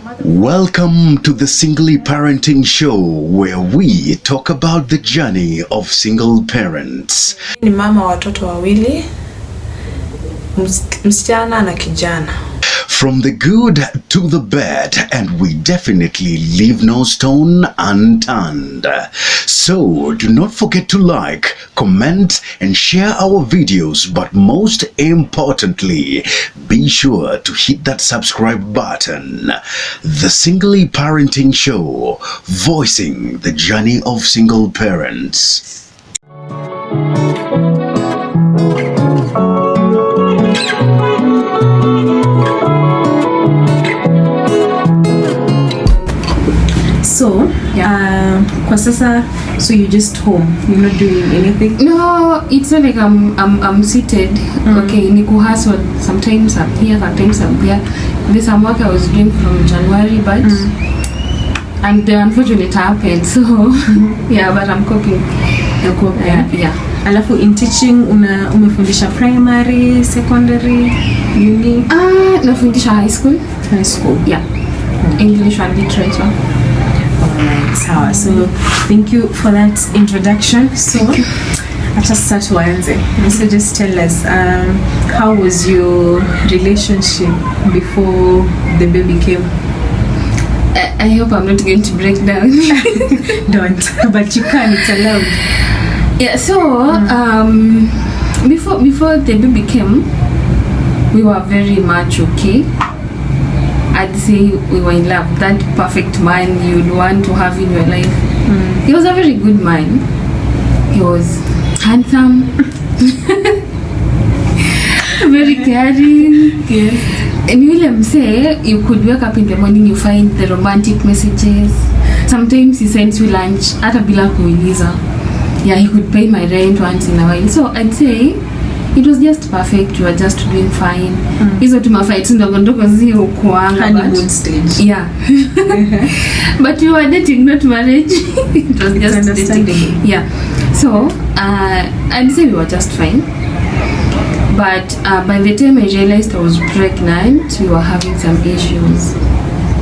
Welcome to the Singly Parenting Show, where we talk about the journey of single parents. Ni mama watoto wawili, msichana na kijana. From the good to the bad, and we definitely leave no stone unturned. So do not forget to like, comment, and share our videos, but most importantly, be sure to hit that subscribe button. The Singly Parenting Show, voicing the journey of single parents. So, kwa sasa, so you're just home, you're not doing anything? No, it's not like I'm seated. Okay, niku hustle. Sometimes I'm here, sometimes I'm there. There's some work I was doing from January, but and the unfortunate happened. So yeah, but I'm coping. You're coping? Yeah. Alafu in teaching, umefundisha primary, secondary, uni? Nafundisha high school. High school? Yeah. English and literature. Alright, sawa. So thank you for that introduction. So let's just start tuanze. So just tell us, how was your relationship before the baby came? I hope I'm not going to break down. Don't, but you can, it's allowed. Yeah, so before the baby came, we were very much okay. I'd say we were in love. That perfect man you'd want to have in your life. He was a very good man. He was handsome, very caring. Yes. And William say you could wake up in the morning, you find the romantic messages. Sometimes he sends you lunch hata bila kuuliza. Yeah, he could pay my rent once in a while. So I'd say it was just perfect. We were just doing fine. Hizo tumafight ndogo ndogo zio kuanga. Honeymoon stage. Yeah. But we were dating, not marriage. It was just understandable. Yeah. So I'd say we were just fine. But by the time I realized I was pregnant, we were having some issues.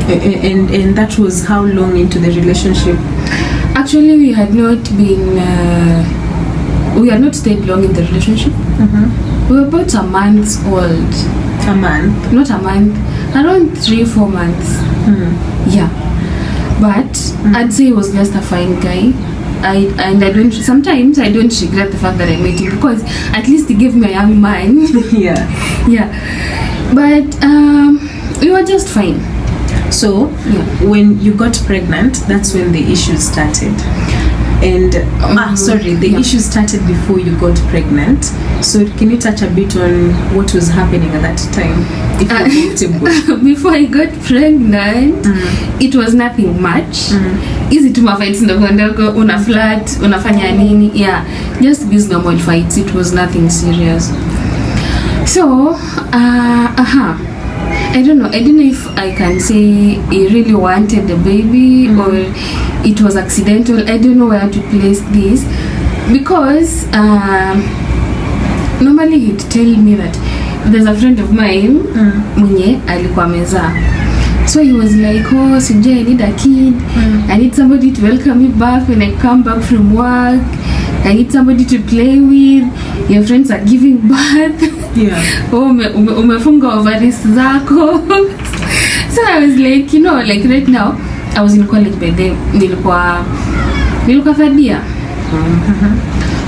And that was how long into the relationship? Actually, we had not stayed long in the relationship. We were about a month old. A month? Not a month, around 3-4 months. Yeah. But I'd say he was just a fine guy. Sometimes I don't regret the fact that I met him, because at least he gave me a young man. Yeah. Yeah. But we were just fine. So when you got pregnant, that's when the issues started. And the issues started before you got pregnant. So can you touch a bit on what was happening at that time, if you're comfortable? Before I got pregnant, it was nothing much. Easy to fights ndogo ndogo, una flirt, unafanya nini? Yeah, just these normal fights. It was nothing serious. So I don't know if I can say he really wanted the baby or it was accidental. I don't know where to place this, because normally he'd tell me that there's a friend of mine mwenye alikuwa amezaa. So he was like, oh, Sinja, I need a kid. I need somebody to welcome me back when I come back from work. I need somebody to play with. Your friends are giving birth. Yeah. Oh, umefunga ovaries zako. So I was like, like right now, I was in college by then. Nilikuwa third year.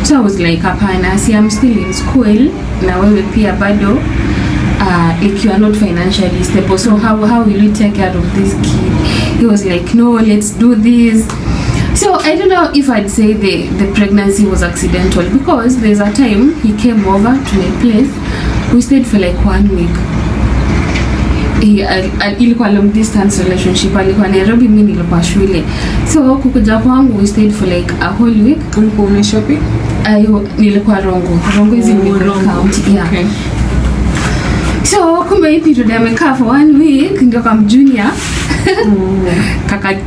So I was like, hapana, see, I'm still in school. Na wewe pia bado. Like you are not financially stable, so how will you take care of this kid? He was like, no, let's do this. So I don't know if I'd say the pregnancy was accidental, because there's a time he came over to my place. We stayed for like 1 week. Ilikuwa long distance relationship. Alikuwa Nairobi, mimi nilikuwa shule. So kukuja kwangu, we stayed for like a whole week. Ulikuwa umeshopping? Nilikuwa Rongo is in County. Yeah. Okay. So kumbe hii period amekaa for 1 week, ndio kama junior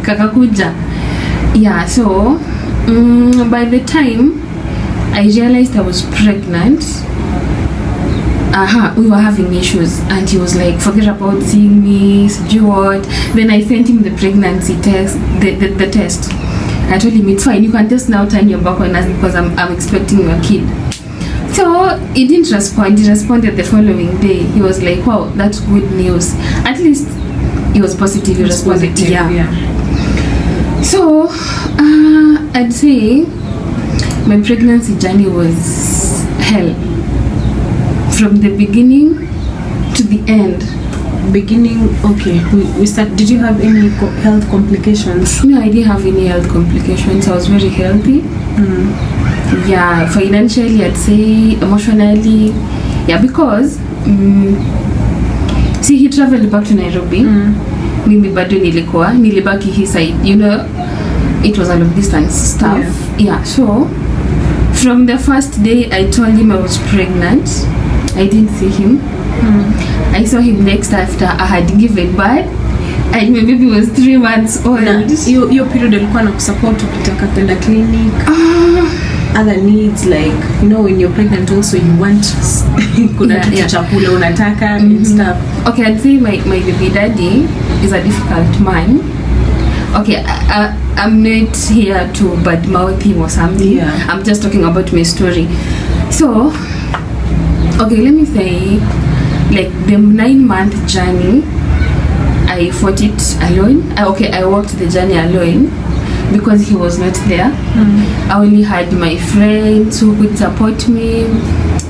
kakakuja. Yeah, so by the time I realized I was pregnant, we were having issues, and he was like, forget about seeing me, what. Then I sent him the pregnancy test, the test. I told him, it's fine, you can just now turn your back on us because I'm expecting your kid. So he didn't respond. He responded the following day. He was like, wow, that's good news. At least he was positive. He responded. Positive, yeah. So I'd say my pregnancy journey was hell. From the beginning to the end. Beginning, okay. We start. Did you have any health complications? No, I didn't have any health complications. I was very healthy. Yeah, financially, I'd say, emotionally, yeah, because see, he traveled back to Nairobi. Mimi bado nilibaki his side, you know, it was a long distance stuff. Yeah, so from the first day I told him I was pregnant, I didn't see him. I saw him next after I had given birth, and my baby was 3 months old. Your period alikuwa na kusupport ukitaka kwenda clinic. Other needs, like, you know, when you're pregnant also you want kuna chakula unataka and stuff. Okay, I'd say my baby daddy is a difficult man. Okay, I'm not here to badmouth him or something. I'm just talking about my story. So, okay, let me say, like, the 9-month journey, I fought it alone. I walked the journey alone because he was not there. I only had my friends who could support me,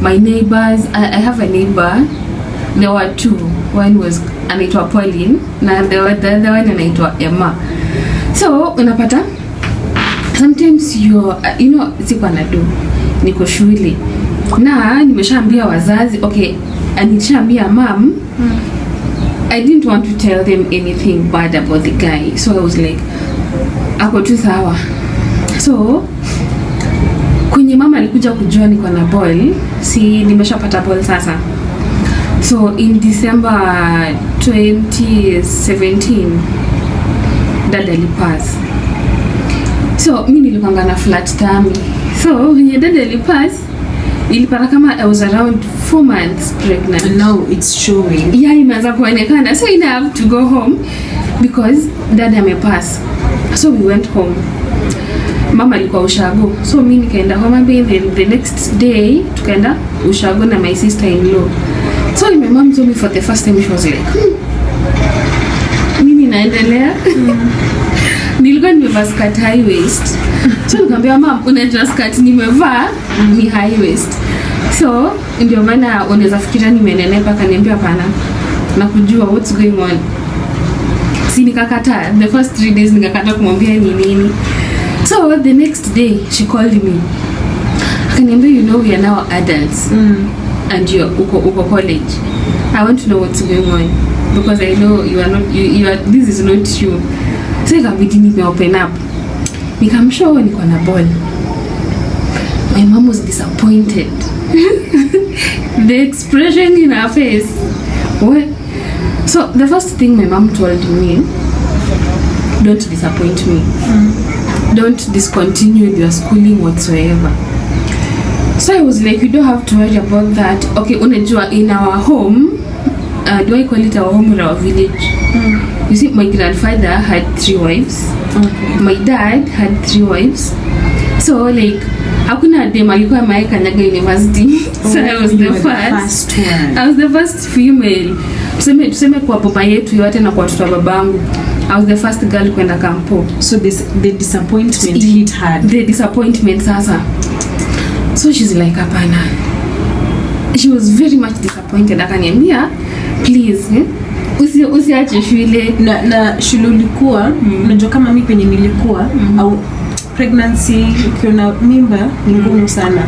my neighbors. I have a neighbor. There were 2. One was anaitwa Pauline, na the other one anaitwa Emma. So unapata sometimes you know, siko nado niko shule na nimeshaambia wazazi, okay, anishaambia mom. I didn't want to tell them anything bad about the guy, so I was like, ako tu sawa. So kwenye mama alikuja kujua niko na ball, si nimeshapata ball sasa. So in December 2017 dad alipass. So mimi nilikuwa na flat tummy. So when dad alipass, ilipata kama I was around 4 months pregnant. And now it's showing. Yeah, imeanza kuonekana. So I have to go home because dad amepass. So we went home. Mama alikuwa ushago. So mimi nikaenda home, and the next day tukaenda ushago na my sister-in-law. So my mom told me for the first time, she was like, mimi naendelea. Nilikuwa nimevaa skirt high waist. So nikamwambia mom, unajua skirt nimevaa ni high waist. So ndio maana unaweza fikiria nimenenepa. Akaniambia hapana, na kujua what's going on. Si nikakata. The first 3 days nikakata kumwambia ni nini. So the next day she called me. Akaniambia, you know, we are now adults. And you're uko college. I want to know what's going on because I know you are not. You are. This is not you. So ikabidi nime open up. Nikamshow niko na ball. My mom was disappointed. The expression in her face. What? So the first thing my mom told me, don't disappoint me. Don't discontinue your schooling whatsoever. So I was like, you don't have to worry about that. Okay, unajua in our home, do I call it our home or our village? You see, my grandfather had 3 wives. Okay. My dad had 3 wives. So like, hakuna dem alikuwa maekanyaga university. So I was the first one. I was the first female. Tuseme kwa baba yetu yote na kwa watoto wa babangu. I was the first girl kwenda kampo. So the disappointment hit hard. The disappointment sasa. So she's like, hapana. She was very much disappointed. Akaniambia, please, usiache shule. Na shule ulikuwa, unajua kama mimi penye nilikuwa, au pregnancy ukiona mimba ni ngumu sana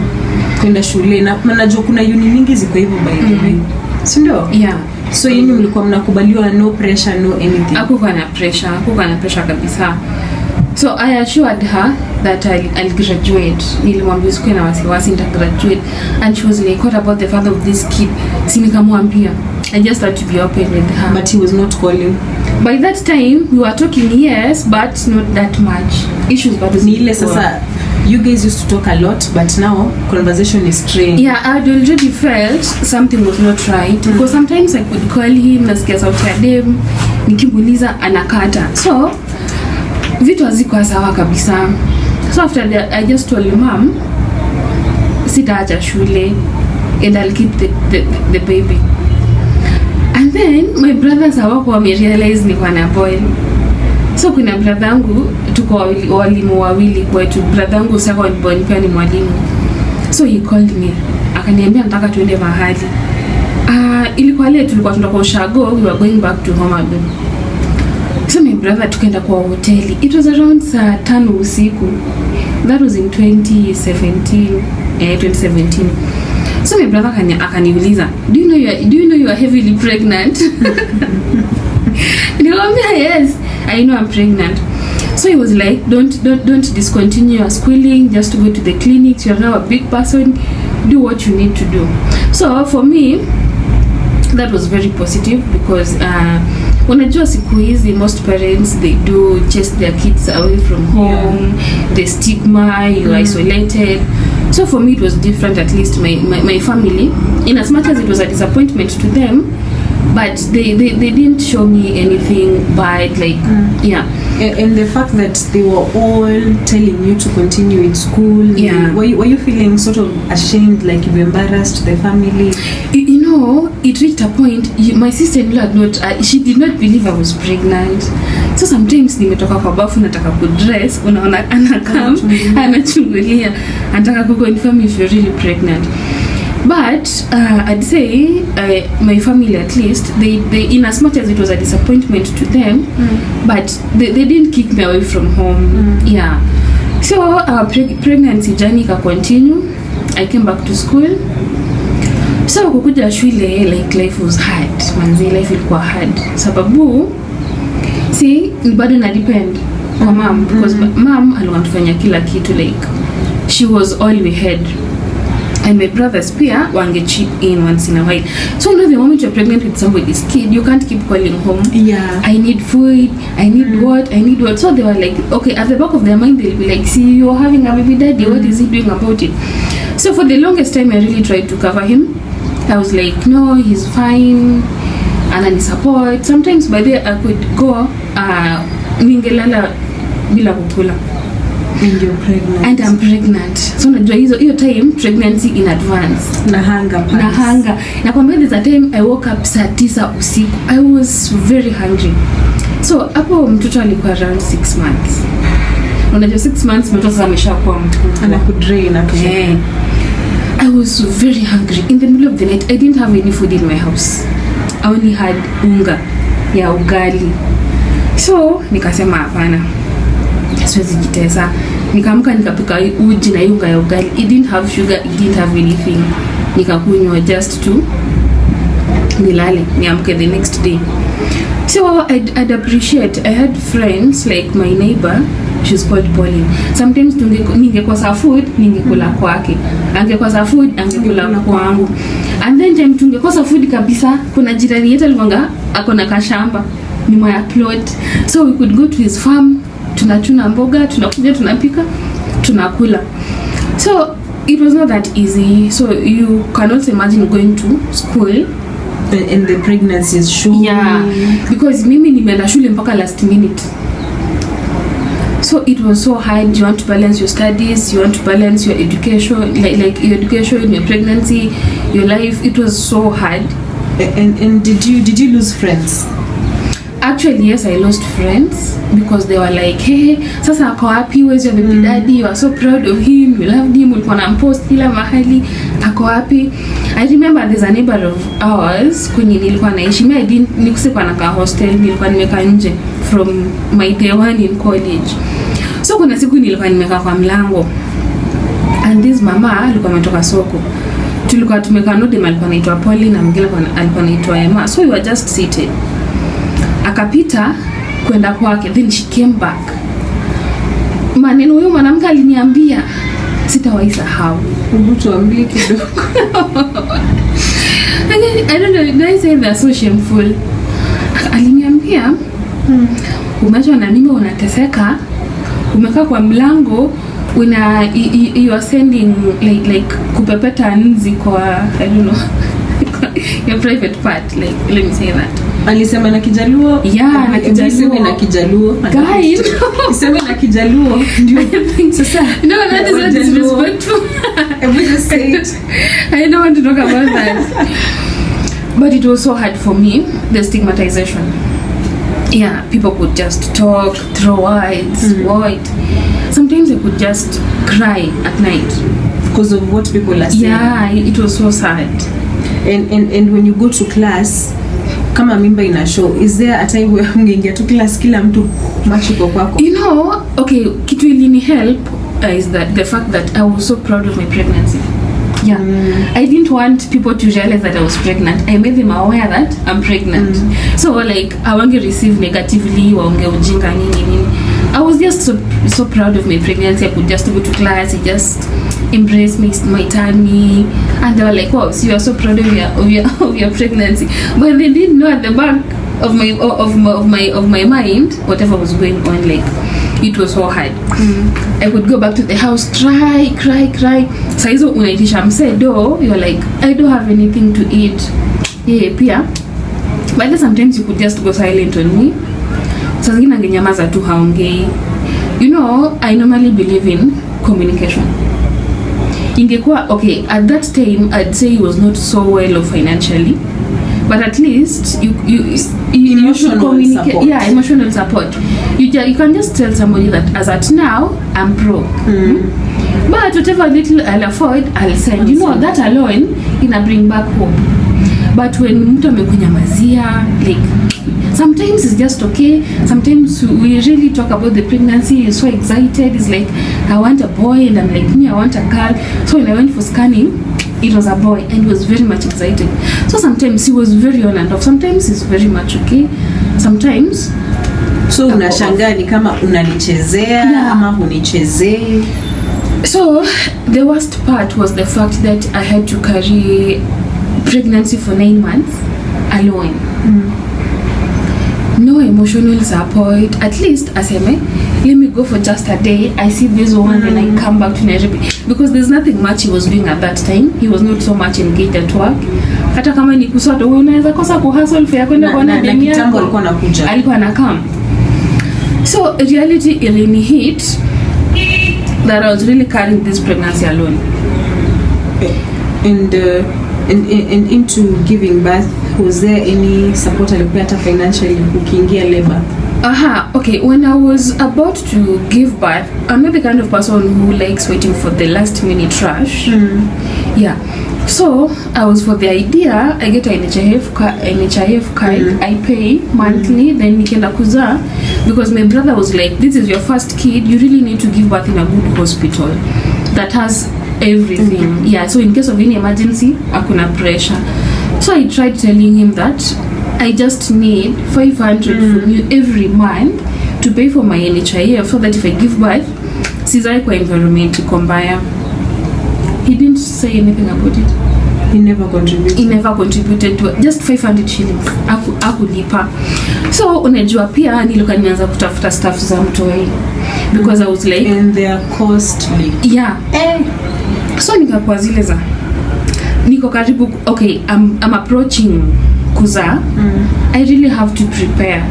kwenda shule. Na najua kuna uni mingi ziko hivyo by the way. Si ndio? Yeah. So yini mlikuwa mnakubaliwa no pressure, no anything? Hakukuwa na pressure kabisa. So I assured her that I'll graduate. Nilimwambia usikue na wasiwasi, nita graduate. And she was like, what about the father of this kid? Si nikamwambia. I just had to be open with her. But he was not calling. By that time, we were talking, yes, but not that much. Issues but ni ile sasa you guys used to talk a lot, but now conversation is strained. Yeah, I'd already felt something was not right. Because sometimes I could call him, nasikia sauti ya dem, nikimuuliza anakata. So, vitu hazikuwa sawa kabisa. So after that, I just told mom, sitaacha shule, and I'll keep the baby. And then my brothers hawako wamerealize niko na boy. So kuna brother yangu, tuko walimu wawili kwetu. Brother yangu second born pia ni mwalimu. So he called me, akaniambia nataka tuende mahali. Ilikuwa leo tulikuwa tunatoka Ushago, we were going back to Homa Bay. So my brother tukaenda kwa hoteli. It was around saa 5 usiku. That was in 2017. So my brother akaniuliza, do you know you are heavily pregnant? Nikamwambia yes, I know I'm pregnant. So he was like, don't discontinue your schooling, just go to the clinics. You're now a big person, do what you need to do. So for me, that was very positive because unajua siku hizi most parents they do chase their kids away from home, the stigma, you're isolated. So for me it was different, at least my family, in as much as it was a disappointment to them, but they didn't show me anything bad, like and the fact that they were all telling you to continue in school, were you feeling sort of ashamed, like you embarrassed the family? You know, it reached a point, my sister-in-law she did not believe I was pregnant. So sometimes nimetoka kwa bafu nataka kudress, unaona anakam anachungulia anataka kuconfirm if you're really pregnant. But I'd say my family, at least, they in as much as it was a disappointment to them, but they didn't kick me away from home. So pregnancy journey ka continue. I came back to school. So kukuja shule, like life was hard. Manzi, life ilikuwa hard. Sababu bado na depend kwa mom, because mom alikuwa anatufanya kila kitu, like she was all we had. And my brothers pia wange chip in once in a while. So you know, the moment you're pregnant with somebody's kid, you can't keep calling home. I need food, I need what. So they were like, okay, at the back of their mind they'll be like, see, you're having a baby daddy, what is he doing about it? So for the longest time I really tried to cover him. I was like, no, he's fine, and I need support. Sometimes by there I could go ningelala bila kukula. And you're pregnant. And I'm pregnant. So najua hiyo time pregnancy in advance. Na hunger. Na kwamba there's a time I woke up saa 9 usiku. I was very hungry. So hapo mtoto alikuwa around 6 months. Unajua 6 months mtoto sasa ameshakuwa mkubwa. Anakudrain actually. I was very hungry. In the middle of the night, I didn't have any food in my house. I only had unga ya ugali. So nikasema hapana, siwezi jitesa. Nikaamka nikapika uji na unga ya ugali. It didn't have sugar, it didn't have anything. Nikakunywa just to nilale, niamke the next day. So I'd appreciate, I had friends like my neighbor, she's called Pauline. Sometimes ningekosa food, ningekula kwake. Angekosa food, angekula kwangu. And then time tungekosa food kabisa, kuna jirani yetu alikuwa akona kashamba nyuma ya plot. So we could go to his farm, tunachuna mboga, tunakuja tunapika, tunakula. So it was not that easy. So you can also imagine going to school and the pregnancy is showing. Because mimi nimeenda shule mpaka last minute. So it was so hard. You want to balance your studies, you want to balance your education, like your education, your pregnancy, your life. It was so hard. And did you lose friends? Actually, yes, I lost friends because they were like, hey, sasa ako wapi, where's your baby daddy? You are so proud of him, you loved him, ulikuwa unampost kila mahali, ako wapi? I remember there's a neighbor of ours kwenye nilikuwa naishi. Mimi nikusikuwa nakaa hostel, nilikuwa nimekaa nje from my day one in college. So kuna siku nilikuwa nimekaa kwa mlango, and this mama alikuwa ametoka soko. Tulikuwa tumekaa node, alikuwa anaitwa Pauline na mwingine alikuwa anaitwa Emma. So we were just seated. Akapita kwenda kwake, then she came back. Maneno huyo mwanamke aliniambia sitawahi sahau. Hebu tuambie kidogo. I don't know, did I say they're so shameful? Aliniambia umeachwa na mimi unateseka, umekaa kwa mlango when you are sending like kupepeta nzi kwa I don't know your private part, like let me say that. Alisema na Kijaluo. Yeah, na Kijaluo. Na Kijaluo. Guys, iseme na Kijaluo. Ndio. Sasa. No, that is not disrespectful. I will just say it. I don't want to talk about that. But it was so hard for me, the stigmatization. Yeah, people could just talk, throw words, what. Sometimes I could just cry at night because of what people are saying. Yeah, it was so sad. And when you go to class, kama mimba ina show, is there a time where ungeingia to class kila mtu macho kwa kwako? You know, okay, kitu ilini help is that the fact that I was so proud of my pregnancy. Yeah. I didn't want people to realize that I was pregnant. I made them aware that I'm pregnant. So like I won't receive negatively waonge ujinga nini. I was just so proud of my pregnancy. I could just go to class, I just embrace my tummy, and they were like, "Wow, so you are so proud of your pregnancy." But they didn't know at the back of my mind whatever was going on. Like it was so hard. I would go back to the house, cry. Saizo unaitisha msedo, you're like, I don't have anything to eat. Yeah, pia. But then sometimes you could just go silent on me. Sasa zingine angenyamaza tu haongei. You know, I normally believe in communication. Ingekuwa, okay, at that time I'd say he was not so well off financially, but at least you should communicate. Support. Yeah, emotional support. You can just tell somebody that as at now I'm broke. But whatever little I'll afford, I'll send. You know, that alone ina bring back hope. But when mtu amekunyamazia, like sometimes it's just okay. Sometimes we really talk about the pregnancy. You're so excited. It's like, I want a boy, and I'm like, me, I want a girl. So when I went for scanning, it was a boy, and he was very much excited. So sometimes he was very on and off. Sometimes he's very much okay. Sometimes. So unashangaa ni kama unanichezea ama hunichezei. So the worst part was the fact that I had to carry pregnancy for 9 months alone. No emotional support. At least aseme, let me go for just a day. I see this one and I come back to Nairobi, because there's nothing much he was doing at that time. He was not so much engaged at work. Hata kama ni kusota, wewe unaweza kosa kuhustle fare kwenda kuona demu yako. Kitambo alikuwa anakuja. Alikuwa anakam. So reality ilini hit that I was really carrying this pregnancy alone. And into giving birth, was there any support alikuwa hata financially ukiingia labor? Okay, when I was about to give birth, I'm not the kind of person who likes waiting for the last minute rush. Yeah. So I was for the idea, I get a NHIF card, I pay monthly, then nikienda kuzaa, because my brother was like, this is your first kid, you really need to give birth in a good hospital that has everything. Yeah, so in case of any emergency, hakuna pressure. So I tried telling him that I just need 500 from you every month to pay for my NHIF, so that if I give birth, sizai kwa environment iko mbaya. He didn't say anything about it. He never contributed to just 500 shillings. Akulipa. So unajua pia nilikuwa nianza kutafuta stuff za mtoi, because I was like, and they are costly. Yeah. So nikakuwa zile za niko karibu, okay, I'm approaching kuzaa. I really have to prepare.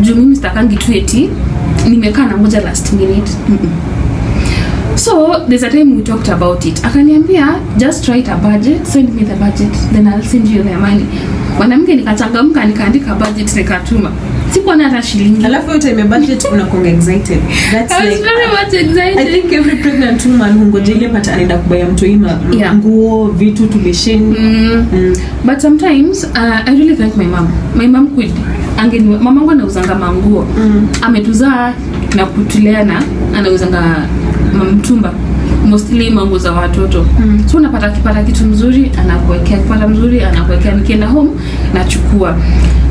Juu mimi sitakangi tu eti nimekaa na ngoja last minute. So there's a time we talked about it. Akaniambia, just write a budget, send me the budget, then I'll send you the money. Mwanamke nikachangamka, nikaandika budget, nikatuma. Sikuwa na hata shilingi. Alafu yote ime budget unakuwa excited. That's I was very much excited. I think every pregnant woman hungoje ile pata anaenda kubaya mtoima nguo, vitu tubesheni. But sometimes I really thank my mom. My mom could mama wangu anauzanga manguo. Ametuzaa na kutulea na anauzanga mtumba, mostly manguo za watoto. So unapata kipata kitu mzuri anakuwekea, kipata mzuri anakuwekea, nikienda home nachukua.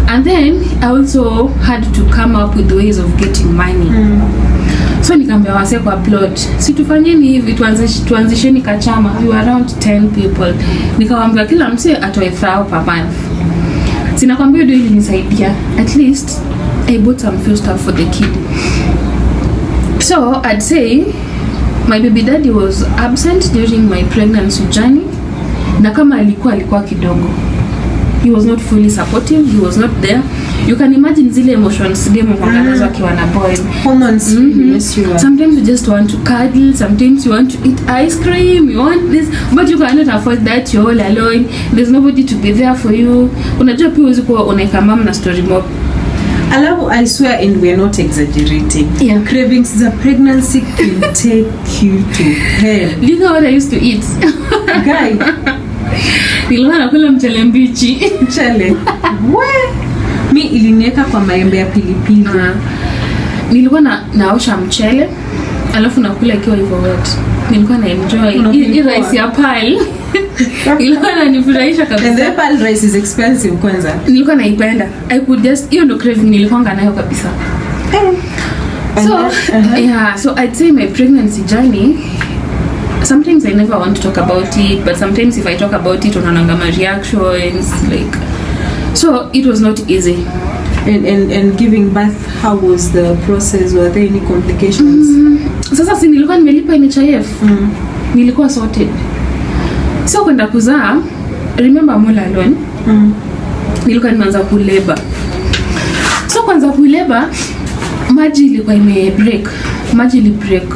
And then I also had to come up with ways of getting money. So nikaambia wase kwa plot, si tufanyeni hivi, tuanzisheni kachama. We were around 10 people. Nikawaambia kila mse atoe 1,000 per month. Sinakwambia ndio ilinisaidia. At least I bought some few stuff for the kid. So I'd say my baby daddy was absent during my pregnancy journey, na kama alikuwa kidogo. He was not fully supportive, he was not there. You can imagine zile emotions demo mwangazo akiwa na boy. Hormones, yes, you are. Sometimes you just want to cuddle, sometimes you want to eat ice cream, you want this, but you cannot afford that, you're all alone, there's nobody to be there for you. Unajua pia uwezi kuwa unaika mama na story mob. Alafu, I swear, and we're not exaggerating. Yeah. Cravings the pregnancy can take you to hell. Do you know what I used to eat? Guy. Nilikuwa nakula mchele mbichi. Mchele. Mi ilinieka kwa maembe ya pilipili. Nilikuwa naosha mchele alafu nakula ikiwa hivyo wet. Nilikuwa na enjoy hii rice ya pal. Ilikuwa inanifurahisha kabisa. And the pal rice is expensive kwanza. Nilikuwa naipenda. I could just, hiyo ndo craving nilikuwa nayo kabisa. So, yeah, so I'd say my pregnancy journey, sometimes I never want to talk about it, but sometimes if I talk about it, unaonanga my reactions, like, so it was not easy. And giving birth, how was the process? Were there any complications? Sasa si nilikuwa nimelipa NHIF. Nilikuwa sorted. So kwenda kuzaa, remember I'm all alone. Nilikuwa nimeanza kuleba. So kwanza kuleba, maji ilikuwa ime-break. Maji ili-break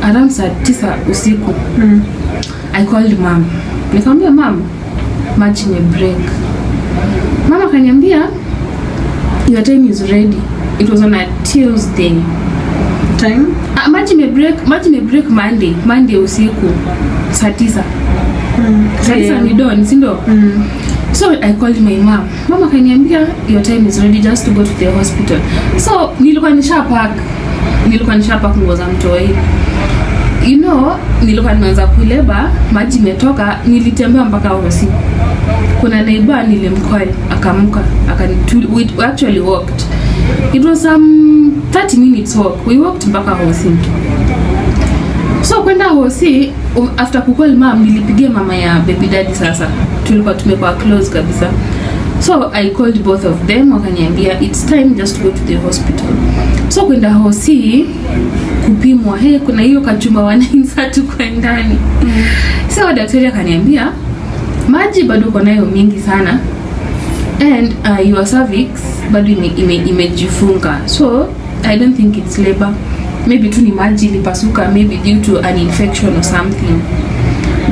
around saa 9 usiku. I called mom. Nikamwambia mom, maji ime-break. Mama kaniambia, your time is ready. It was on a Tuesday. Time? Maji ime-break Monday usiku saa 9. Saa 9 ni dawn, si ndo? So I called my mom. Mama kaniambia your time is ready just to go to the hospital. So nilikuwa nishapack nguo za mtoi. You know, nilikuwa nimeanza kuleba, maji imetoka, nilitembea mpaka hosi. Kuna neighbour nilimcall, akamuka, we actually walked. It was 30 minutes walk. We walked mpaka hosi. So kwenda hosi, after kukall mom, nilipigia mama ya baby daddy sasa. Tulikuwa tumekuwa close kabisa. So I called both of them, wakaniambia it's time just to go to the hospital. So kwenda hosi, kupimwa, kuna hiyo kachuma wanainsa tu kwa ndani. So daktari akaniambia, maji bado uko nayo mingi sana. And your cervix bado imejifunga. So I don't think it's labor. Maybe tu ni maji ilipasuka, maybe due to an infection or something.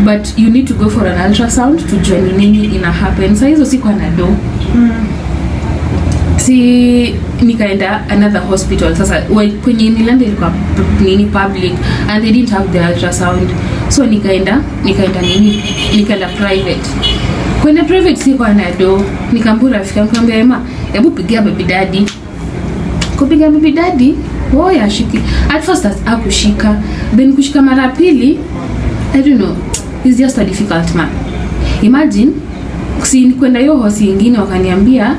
But you need to go for an ultrasound to join nini ina happen. Sasa hizo siko na do. Si nikaenda another hospital. Sasa kwenye nilanda ilikuwa nini public and they didn't have the ultrasound. So nikaenda private. Kwenye private siko na do. Nikambura rafiki yangu nikamwambia Emma, hebu pigia baby daddy. Kupiga baby daddy, ashiki. At first akushika, then kushika mara pili, I don't know. He's just a difficult man. Imagine, kwenda hiyo hosi ingine wakaniambia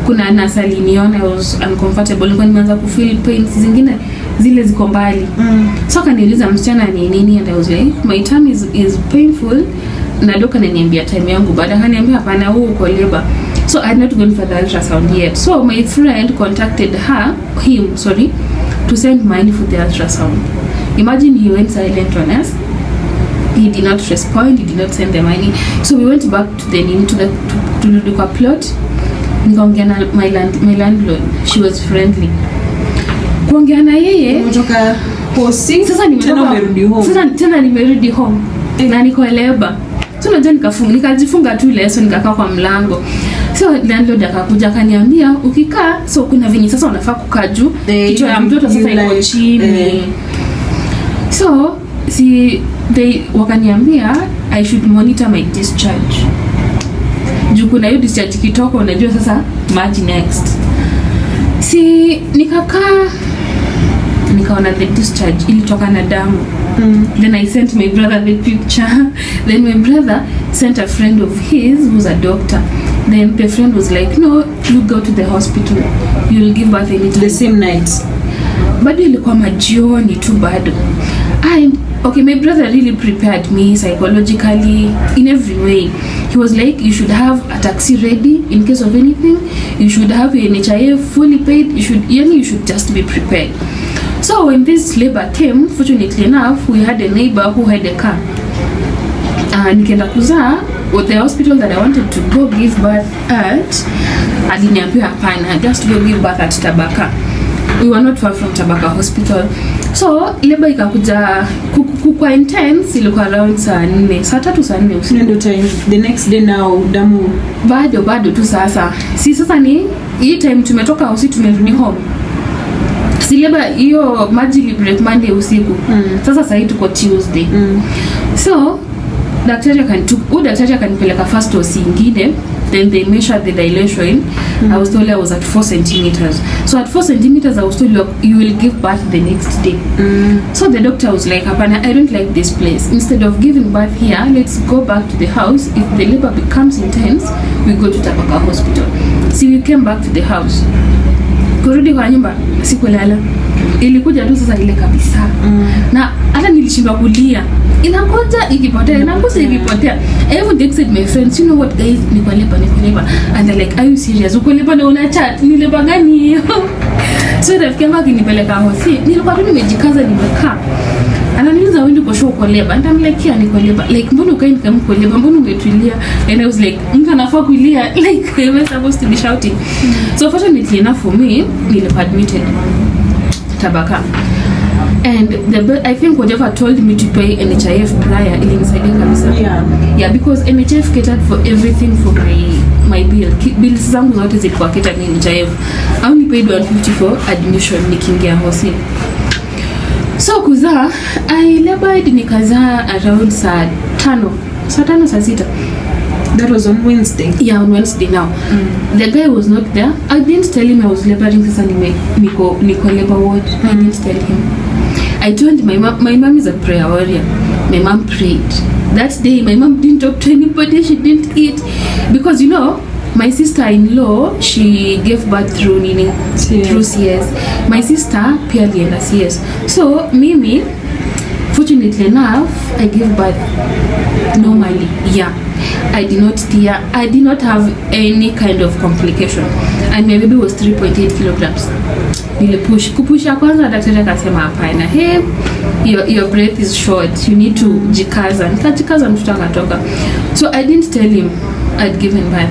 kuna nasali niona I was uncomfortable. Nilikuwa nimeanza kufeel pains zingine zile ziko mbali. So kaniuliza msichana ni nini, and I was like my tummy is painful. Na doka ananiambia time yangu baada akaniambia hapana wewe uko labor. So I had not gone for the ultrasound yet. So my friend contacted him to send money for the ultrasound. Imagine he went silent on us. He did not respond, he did not send the money. So we went back to the plot. Nikaongea na my landlord. She was friendly. Kuongea na yeye kutoka hosi. Sasa nimerudi home. Tena nimerudi home. Na niko labor. So najua nikajifunga tu leso nikakaa kwa mlango. So landlord akakuja akaniambia ukikaa so kuna venye sasa unafaa kukaa juu kichwa ya mtoto sasa iko chini. So wakaniambia I should monitor my discharge. Juu kuna hiyo discharge kitoko unajua sasa maji next. Nikaona the discharge ilitoka na damu. Then I sent my brother the picture. Then my brother sent a friend of his who's a doctor. Then the friend was like, no, you go to the hospital. You'll give birth anytime. The same night. Bado ilikuwa majioni tu bado. And okay, my brother really prepared me psychologically in every way. He was like, you should have a taxi ready in case of anything. You should have your NHIF fully paid. You should just be prepared. So when this labor came, fortunately enough, we had a neighbor who had a car. Nikaenda kuzaa with the hospital that I wanted to go give birth at. Aliniambia hapana, just go give birth at Tabaka. We were not far from Tabaka Hospital. So labor ikakuja kukua intense, ilikuwa around saa 3 usiku. Ndio time the next day now damu bado tu sasa. Si sasa ni hii time tumetoka hosi tumerudi home. Si labor hiyo maji liberate Monday usiku. Sasa sasa tuko Tuesday. So daktari akanipeleka first hosi ingine, then they measured the dilation. I was told I was at 4 centimeters. So at 4 centimeters I was told you will give birth the next day. So the doctor was like, "Hapana, I don't like this place. Instead of giving birth here, let's go back to the house. If the labor becomes intense, we go to Tabaka Hospital." So we came back to the house. Kurudi kwa nyumba sikulala. Ilikuja tu sasa ile kabisa. Na hata nilishindwa kulia. Inakuja ikipotea. I even texted my friends, "You know what guys, niko labor." And they're like, "Are you serious? Uko labor na una chat? Ni labor gani hiyo?" So rafiki yangu akinipeleka hosi, nilikuwa tu nimejikaza nimekaa. Ananiuliza wewe uko sure uko labor? And I'm like, "Yeah, niko labor." Like, "Mbona ukae kama uko labor? Mbona umetulia?" And I was like, "Mtu anafaa kulia." Like, I was supposed to be shouting. So fortunately enough for me, nilikuwa admitted Tabaka. And I think whatever told me to pay NHIF prior ilinisaidia kabisa. Yeah, because NHIF catered for everything for my bill. Bills zangu zote zilikuwa catered ni NHIF. I only paid 150 for admission nikiingia hosi. So kuzaa, I labored nikazaa around saa 6. That was on Wednesday. Yeah, on Wednesday now. The guy was not there. I didn't tell him I was laboring sasa niko labor ward. I didn't tell him. I told my mom is a prayer warrior. My mom prayed. That day my mom didn't talk to anybody, she didn't eat. Because you know, my sister-in-law, she gave birth through through CS. My sister pia alienda CS. So mimi, fortunately enough, I gave birth normally. Yeah. I did not tear. I did not have any kind of complication. And my baby was 3.8 kilograms. Kupusha kwanza daktari akasema hapana. Hey, your breath is short. You need to jikaza. Nikajikaza mtoto akatoka. So I didn't tell him I'd given birth.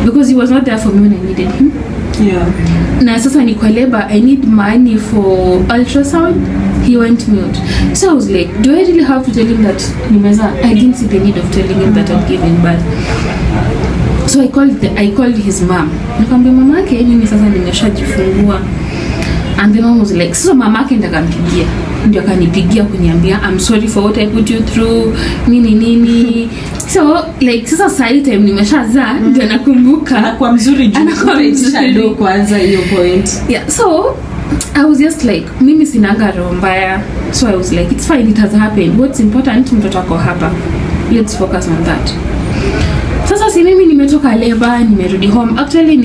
Because he was not there for me when I needed him. Yeah. Na sasa niko labor, I need money for ultrasound. He went mute. So I was like, do I really have to tell him that nimeza? I didn't see the need of telling him that I'd given birth. So I called his mom. Nikamwambia mama yake mimi sasa nimeshajifungua. And the mom was like, so mama yake ndio akanipigia kuniambia, "I'm sorry for what I put you through." Nini. So like sasa side time nimeshazaa ndio nakumbuka. Anakuwa mzuri juu kwanza hiyo point. Yeah, so I was just like, mimi sinanga roho mbaya. So I was like, it's fine, it has happened. What's important, mtoto wako hapa. Let's focus on that. Sasa si mimi nimetoka labor, nimerudi home. Actually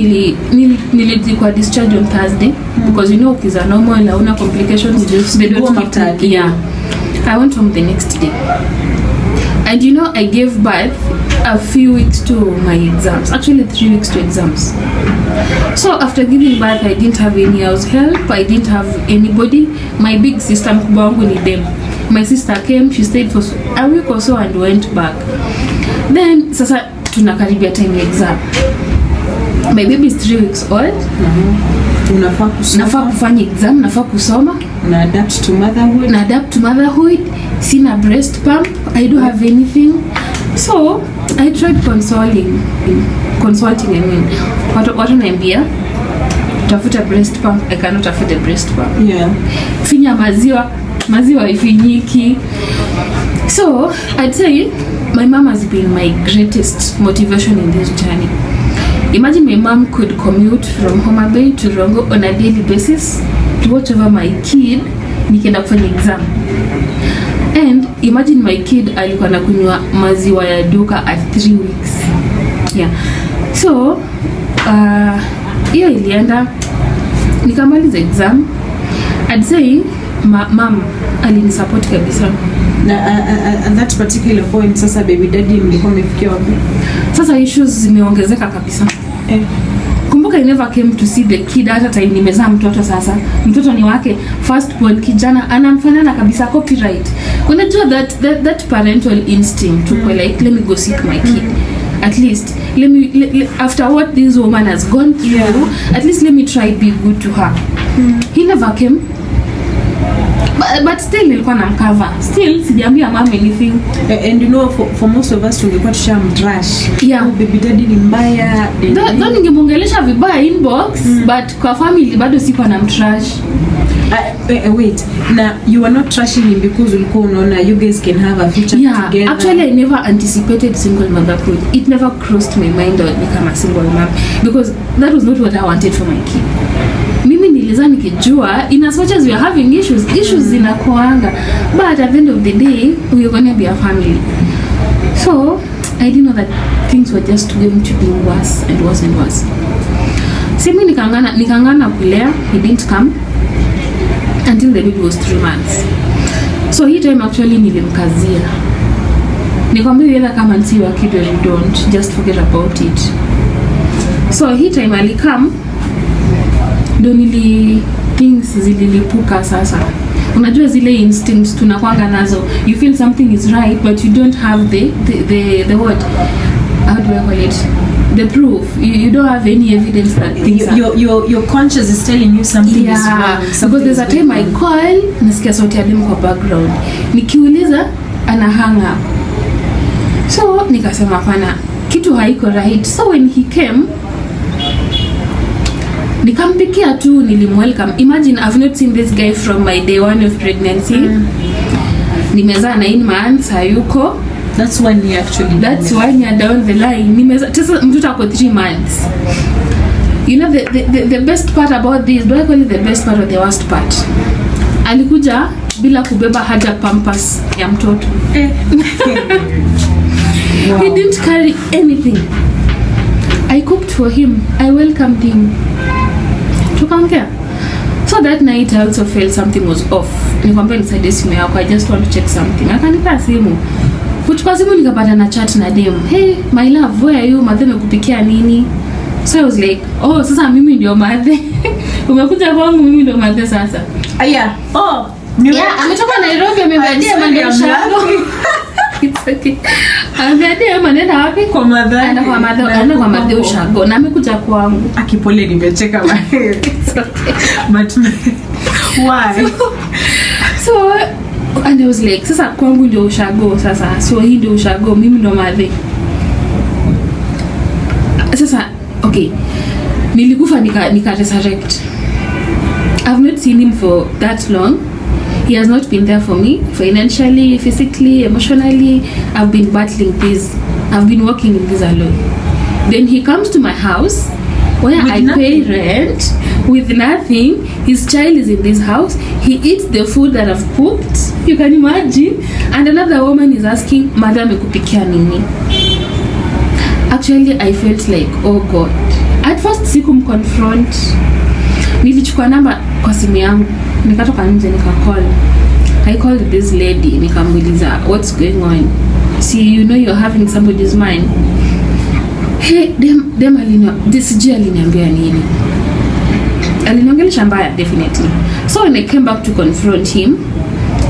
nilikuwa discharged on Thursday because you know ukiza normal na una complications just yeah. I went home the next day. And you know, I gave birth a few weeks to my exams. Actually 3 weeks to exams. So after giving birth, I didn't have any house help. I didn't have anybody. My big sister mkubwa wangu ni dem. My sister came, she stayed for a week or so and went back. Then sasa tunakaribia time ya exam. My baby is 3 weeks old. Unafaa kufanya exam, nafaa kusoma. Na adapt to motherhood. Sina breast pump. I don't have anything. So I tried consulting. I mean, watu naambia tafuta breast pump. I cannot afford a breast pump. Yeah. Finya maziwa ifinyiki. So I'd say my mom has been my greatest motivation in this journey. Imagine my mom could commute from Homa Bay to Rongo on a daily basis to watch over my kid nikienda kufanya exam. And imagine my kid alikuwa anakunywa maziwa ya duka at 3 weeks. Yeah. So hiyo ilienda nikamaliza exam. I'd say mom alinisupport kabisa. Na at that particular point sasa baby daddy mlikuwa mmefikia wapi? Sasa issues zimeongezeka kabisa. Kumbuka I never came to see the kid hata time nimezaa mtoto. Sasa mtoto ni wake first born, kijana anamfanana kabisa, copyright. Unajua that parental instinct to like, let me go seek my kid. At least let me after what this woman has gone through, at least let me try be good to her. He never came. But still nilikuwa namcover. Still sijaambia mama anything. And you know, for most of us tungekuwa tushamdrash. Yeah. Baby daddy ni mbaya. Don't ningemongelesha vibaya inbox, but kwa family bado sikuwa namtrash. Wait. Now you are not trashing him because ulikuwa unaona you guys can have a future together. Actually I never anticipated single motherhood. It never crossed my mind to become a single mom because that was not what I wanted for my kid. Mimi niliza nikijua in as much as we are having issues zinakuanga, but at the end of the day we are going to be a family. So I didn't know that things were just going to be worse and worse and worse. Simi nikangana kulea. He didn't come until the baby was 3 months. So hii time actually nilimkazia, nikwambia either come and see your kid or you don't, just forget about it. So hii time alikam ndo things zililipuka. Sasa unajua zile instincts tunakwanga nazo, you feel something is right but you don't have the what, how do I call it, the proof. You don't have any evidence that things your conscience is telling you something is wrong. Because there's a time I call, nasikia sauti ya demu kwa background, nikiuliza ana hang up. So nikasema hapana, kitu haiko right. So when he came nikampikia tu, nilimwelcome. Imagine I've not seen this guy from my day 1 of pregnancy. Nimezaa 9 months hayuko. That's 1 year actually. That's 1 year down the line. Nimezaa sasa mtoto ako 3 months. You know the best part about this, do I call it the best part or the worst part? Alikuja bila kubeba haja pampers ya mtoto. Wow. He didn't carry anything. I cooked for him. I welcomed him. Tukaongea. So that night I also felt something was off. Nikamwambia nisaidie simu yako, I just want to check something. Akanipa simu. Kuchukua simu nikapata na chat na dem. Hey, my love, where are you? Madhe amekupikia nini? So I was like, oh, sasa mimi ndio madhe. Umekuja kwangu, mimi ndio madhe sasa. Aya. Oh, yeah, ametoka Nairobi, amebadia mandeo shako. It's okay. Amebadia manenda wapi? Kwa madhe. Anaenda kwa madhe ushago. Na amekuja kwangu. Akipole nimecheka mahe. It's okay. But why? So and I was like, sasa kwangu ndio ushago sasa. So hii ndio ushago, mimi ndio madhe. Sasa okay. Nilikufa nika resurrect. I've not seen him for that long. He has not been there for me financially, physically, emotionally. I've been battling this. I've been working in this alone. Then he comes to my house where I pay rent with nothing. His child is in this house. He eats the food that I've cooked. You can imagine. And another woman is asking, Madam, amekupikia nini? Actually, I felt like, oh God. At first, sikumconfront. Nilichukua namba kwa simu yangu. Nikatoka nje nikacall. I called this lady, nikamuuliza, what's going on? See, you know you're having somebody's mind. Hey, dem aliniambia nini? Aliniongelesha mbaya, definitely. So when I came back to confront him,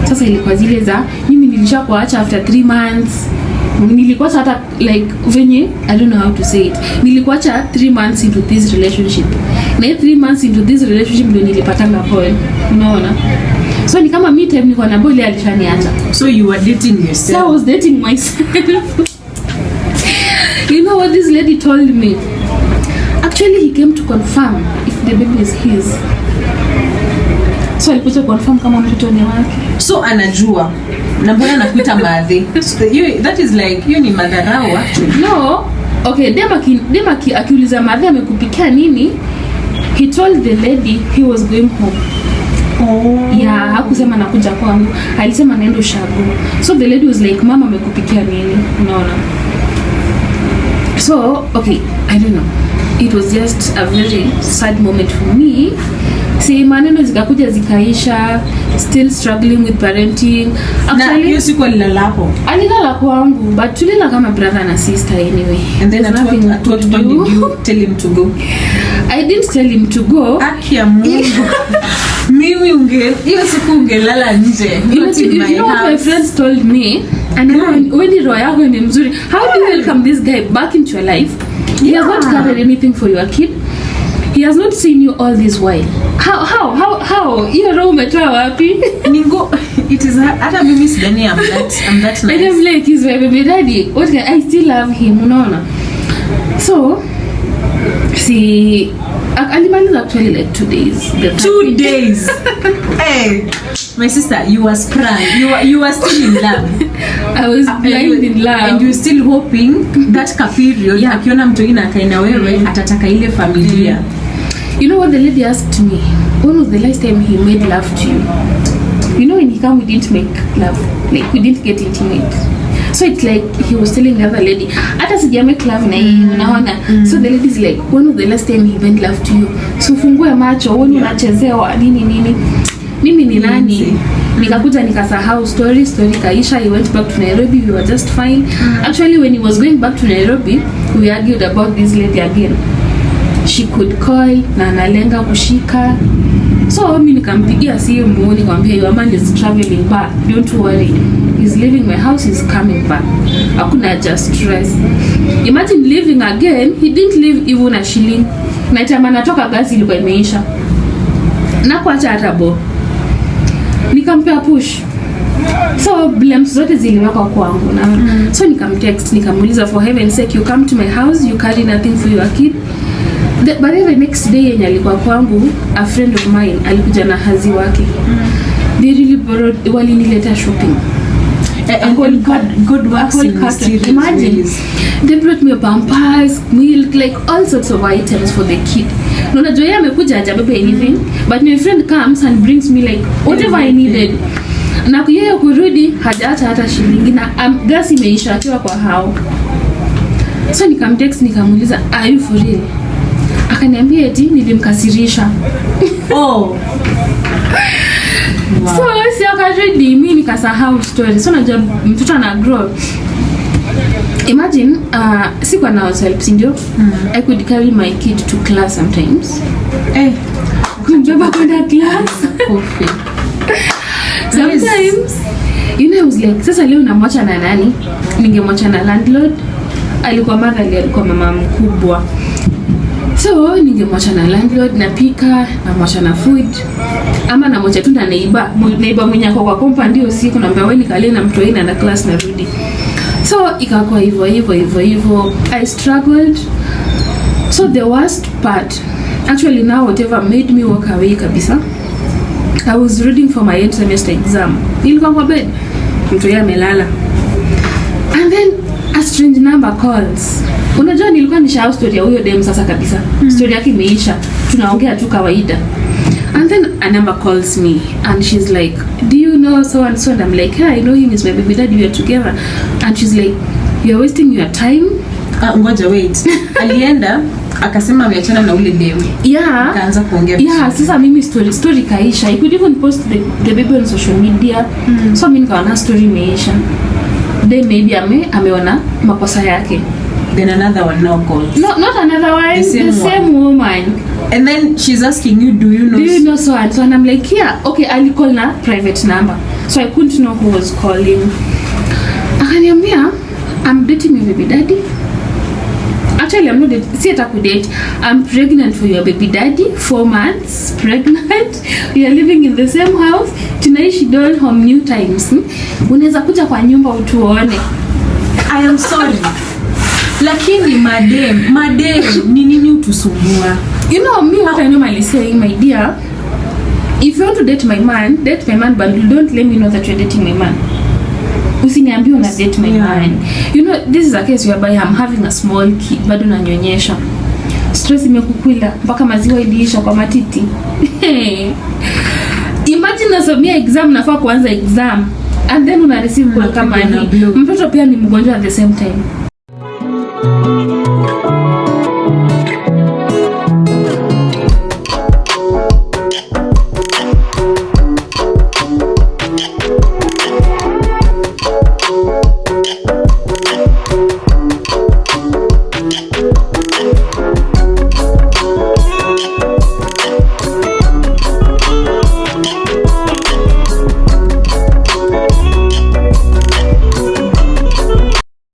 sasa ilikuwa zile za, mimi nilishakuacha after 3 months. Nilikuacha hata like venye, I don't know how to say it. Nilikuacha 3 months into this relationship. Na 3 months into this relationship ndio nilipatanga Paul. Unaona? So ni kama me time nilikuwa na boy alishaniacha. So you were dating yourself? So I was dating myself. You know what this lady told me? Actually he came to confirm if the baby is his. So alikuja confirm kama mtoto ni wake. So anajua. Na mbona anakuita madhe? That is like, you ni madharau actually. No. Okay, dema akiuliza madhe amekupikia nini? He told the lady he was going home. Oh. Yeah, hakusema nakuja kwangu. Alisema naenda ushago. So the lady was like, mama amekupikia nini? Unaona? So, okay, I don't know. It was just a very sad moment for me. si maneno zikakuja zikaisha, still struggling with parenting. Actually hiyo siku alilala hapo. Alilala kwangu, but tulila kama brother na sister anyway. And then nothing what did you tell him to go? I didn't tell him to go. Akia Mungu. Mimi hiyo siku ungelala nje. You know what my friends told me? And when roho yako ni mzuri, how do you welcome this guy back into your life? He has not covered anything for your kid. He has not seen you all this while. How? Hiyo roho umetoa wapi? Ningo, it is hata mimi sidhani I'm that nice. And I'm like, he's my baby daddy. What can I still love him, unaona? So, see, alimaliza actually like 2 days. 2 days. Hey, my sister, you were sprung. You were still in love. I was blind in love. And you still hoping that period akiona mtu ina kaina wewe atataka ile familia. You know what the lady asked me? When was the last time he made love to you? You know, when he came, we didn't make love. Like, we didn't get intimate. So it's like he was telling the other lady, hata sija make love na yeye, unaona. So the lady's like, when was the last time he made love to you? So fungue macho, wewe unachezewa nini. Mimi ni nani? Nikakuja nikasahau story kaisha. He went back to Nairobi, we were just fine. Actually, when he was going back to Nairobi, we argued about this lady again. She could call na analenga kushika. So mimi nikampigia simu nikamwambia your man is traveling back, don't worry, he's leaving my house, he's coming back. Hakuna just stress. Imagine leaving again. He didn't leave even a shilling. Na tama natoka gasi ilikuwa imeisha na kuacha atabo. Nikampea push. So blames zote ziliwekwa kwangu na so nikamtext nikamuuliza, for heaven's sake, you come to my house, you carry nothing for your kid. But the next day yenye alikuwa kwangu, a friend of mine alikuja na hazi wake. They really borrowed, walinileta shopping. And God works in mysterious ways. They brought me pampers, milk, like all sorts of items for the kid. No, na Joya amekuja hajabeba anything, but my friend comes and brings me like whatever I needed. Na yeye kurudi hajaacha hata shilingi na gas imeisha akiwa kwa hao. So nikamtext nikamuuliza, are you for real? Akaniambia eti nilimkasirisha. Oh. Wow. So si akarudi mimi nikasahau story. So najua mtoto ana grow. Imagine sikuwa na help, ndio. I could carry my kid to class sometimes. Kumbeba kwenda class. Sometimes you know, I was like, sasa leo namwacha na nani? Ningemwacha na landlord. Alikuwa mother, alikuwa mama mkubwa. So ningemwacha na landlord, napika, namwacha na food, ama namwacha tu na neighbor mwenye ako kwa compound ndio usiku, naambia wewe nikalie na mtu aina na class narudi. So ikakuwa hivyo. I struggled. So the worst part, actually now whatever made me walk away kabisa, I was reading for my end semester exam. Nilikuwa kwa bed, mtu yeye amelala. And then a strange number calls. Unajua nilikuwa nisha story ya huyo dem sasa kabisa. Story yake imeisha. Tunaongea tu kawaida. And then a number calls me and she's like, do you know so and so? And I'm like, yeah, I know him, is my baby daddy, we are together. And she's like, you're wasting your time. Ngoja wait. Alienda akasema ameachana na ule dem. Yeah. Akaanza kuongea. Yeah, sasa mimi story kaisha. I could even post the baby on social media. So mimi nikaona story imeisha. Then maybe ameona makosa yake. Then another one now calls. No, not another one. The same woman. And then she's asking you, do you know so and so? And I'm like, yeah, okay, I'll call na private number. So I couldn't know who was calling. Akaniambia, I'm dating your baby daddy. Actually, I'm not dating. See, date. I'm pregnant for your baby daddy. 4 months pregnant. We are living in the same house. Tunaishi doll home new times. Unaweza kuja kwa nyumba utuone. I am sorry. Lakini madem ni nini utusumbua? You know me, what I normally say, my dear, if you want to date my man, but don't let me know that you're dating my man. Usiniambie una date my man. You know, this is a case whereby I'm having a small kid, bado nanyonyesha. Stress imekukwila mpaka maziwa iliisha kwa matiti. Imagine nasomea exam, nafaa kuanza exam and then una receive call kama ni mtoto pia ni mgonjwa at the same time.